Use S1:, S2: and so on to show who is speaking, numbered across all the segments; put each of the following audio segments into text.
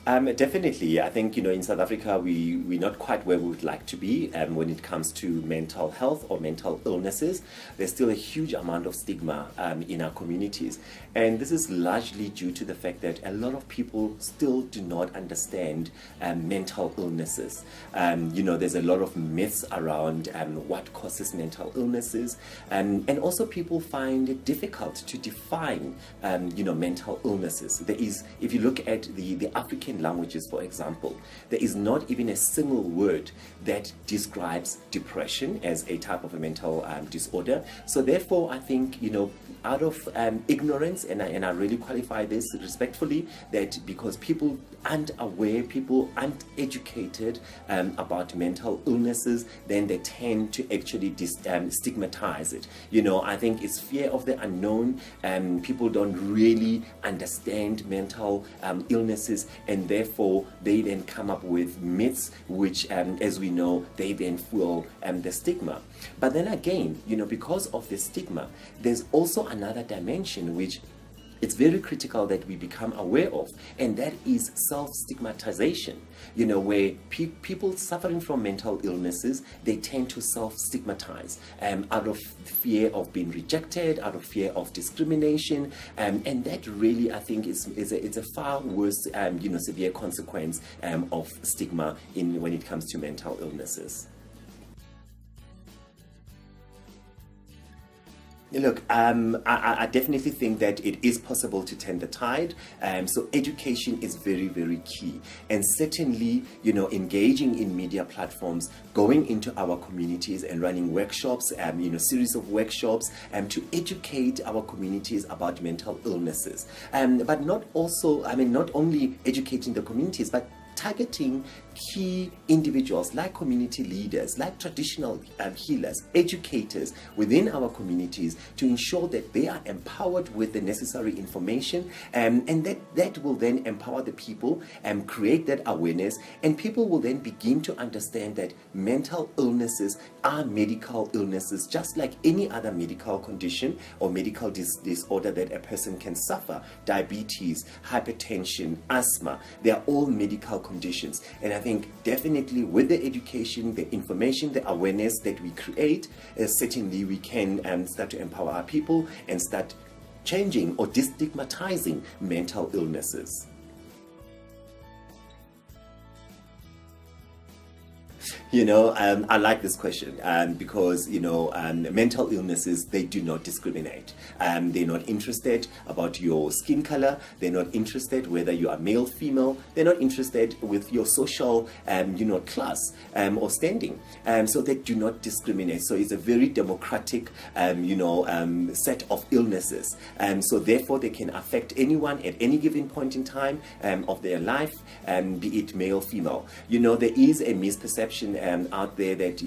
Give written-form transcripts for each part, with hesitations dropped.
S1: Definitely. I think, in South Africa, we're not quite where we would like to be when it comes to mental health or mental illnesses. There's still a huge amount of stigma in our communities. And this is largely due to the fact that a lot of people still do not understand mental illnesses. There's a lot of myths around what causes mental illnesses. And also people find it difficult to define, mental illnesses. If you look at the African languages, for example, there is not even a single word that describes depression as a type of a mental disorder. So therefore, I think, out of ignorance, and I really qualify this respectfully, that because people aren't aware, people aren't educated about mental illnesses, then they tend to actually stigmatize it. I think it's fear of the unknown. People don't really understand mental illnesses, and therefore they then come up with myths which, as we know, they then fuel the stigma. But then again, because of the stigma, there's also another dimension which it's very critical that we become aware of, and that is self-stigmatization. Where people suffering from mental illnesses, they tend to self-stigmatize out of fear of being rejected, out of fear of discrimination, and that really, I think, it's a far worse, severe consequence of stigma when it comes to mental illnesses. Look, I definitely think that it is possible to turn the tide. So education is very, very key. And certainly, engaging in media platforms, going into our communities and running workshops, series of workshops to educate our communities about mental illnesses. But not only educating the communities, but targeting key individuals like community leaders, like traditional healers, educators within our communities to ensure that they are empowered with the necessary information, and that will then empower the people and create that awareness, and people will then begin to understand that mental illnesses are medical illnesses just like any other medical condition or medical disorder that a person can suffer. Diabetes, hypertension, asthma, they are all medical conditions. And I think definitely with the education, the information, the awareness that we create, certainly we can start to empower our people and start changing or destigmatizing mental illnesses. I like this question because, mental illnesses, they do not discriminate. They're not interested about your skin color. They're not interested whether you are male, female. They're not interested with your social, class or standing. So they do not discriminate. So it's a very democratic, set of illnesses. So therefore, they can affect anyone at any given point in time of their life, be it male, female. There is a misperception out there that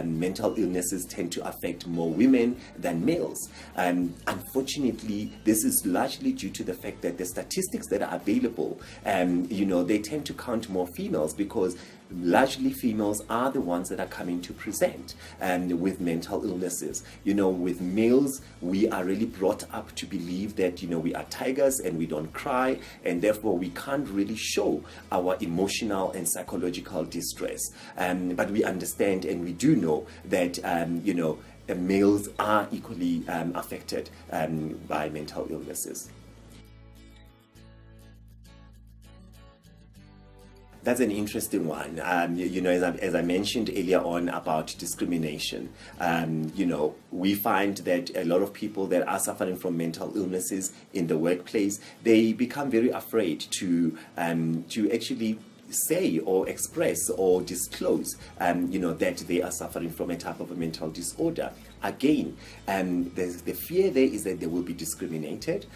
S1: mental illnesses tend to affect more women than males. Unfortunately, this is largely due to the fact that the statistics that are available, they tend to count more females because largely females are the ones that are coming to present with mental illnesses. With males, we are really brought up to believe that we are tigers and we don't cry, and therefore we can't really show our emotional and psychological distress. But we understand and we do know that males are equally affected by mental illnesses. That's an interesting one. As I mentioned earlier on about discrimination, we find that a lot of people that are suffering from mental illnesses in the workplace, they become very afraid to actually say or express or disclose, that they are suffering from a type of a mental disorder. Again, the fear there is that they will be discriminated,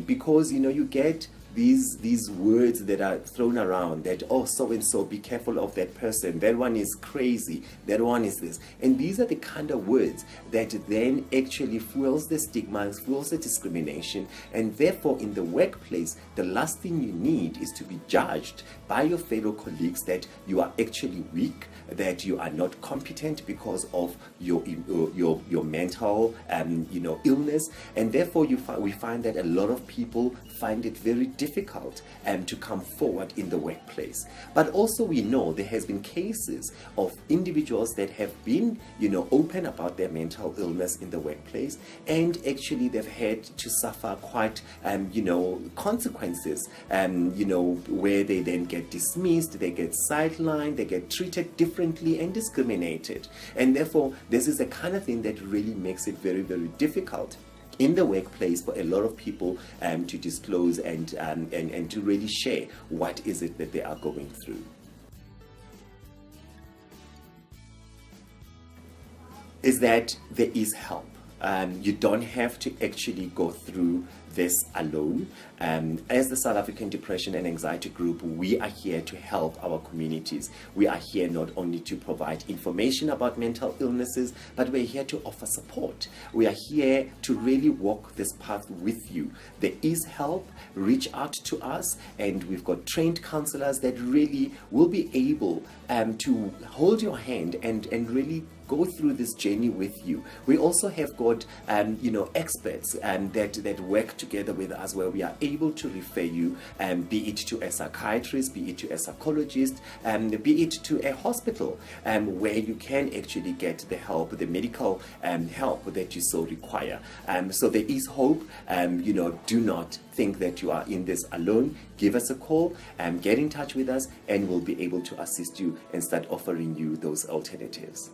S1: because you get these words that are thrown around that, oh, so and so, be careful of that person, that one is crazy, that one is this, and these are the kind of words that then actually fuels the stigma, fuels the discrimination. And therefore in the workplace, the last thing you need is to be judged by your fellow colleagues that you are actually weak, that you are not competent because of your mental illness. And therefore we find that a lot of people find it very difficult to come forward in the workplace. But also we know there has been cases of individuals that have been, open about their mental illness in the workplace, and actually they've had to suffer quite, consequences, where they then get dismissed, they get sidelined, they get treated differently and discriminated. And therefore, this is the kind of thing that really makes it very, very difficult in the workplace for a lot of people to disclose and to really share what is it that they are going through. Is that there is help. You don't have to actually go through this alone. As the South African Depression and Anxiety Group, we are here to help our communities. We are here not only to provide information about mental illnesses, but we're here to offer support. We are here to really walk this path with you. There is help. Reach out to us, and we've got trained counselors that really will be able to hold your hand and really go through this journey with you. We also have got experts that work together with us, where we are able to refer you, be it to a psychiatrist, be it to a psychologist, be it to a hospital, where you can actually get the help, the medical help that you so require. So there is hope. Do not think that you are in this alone. Give us a call, get in touch with us, and we'll be able to assist you and start offering you those alternatives.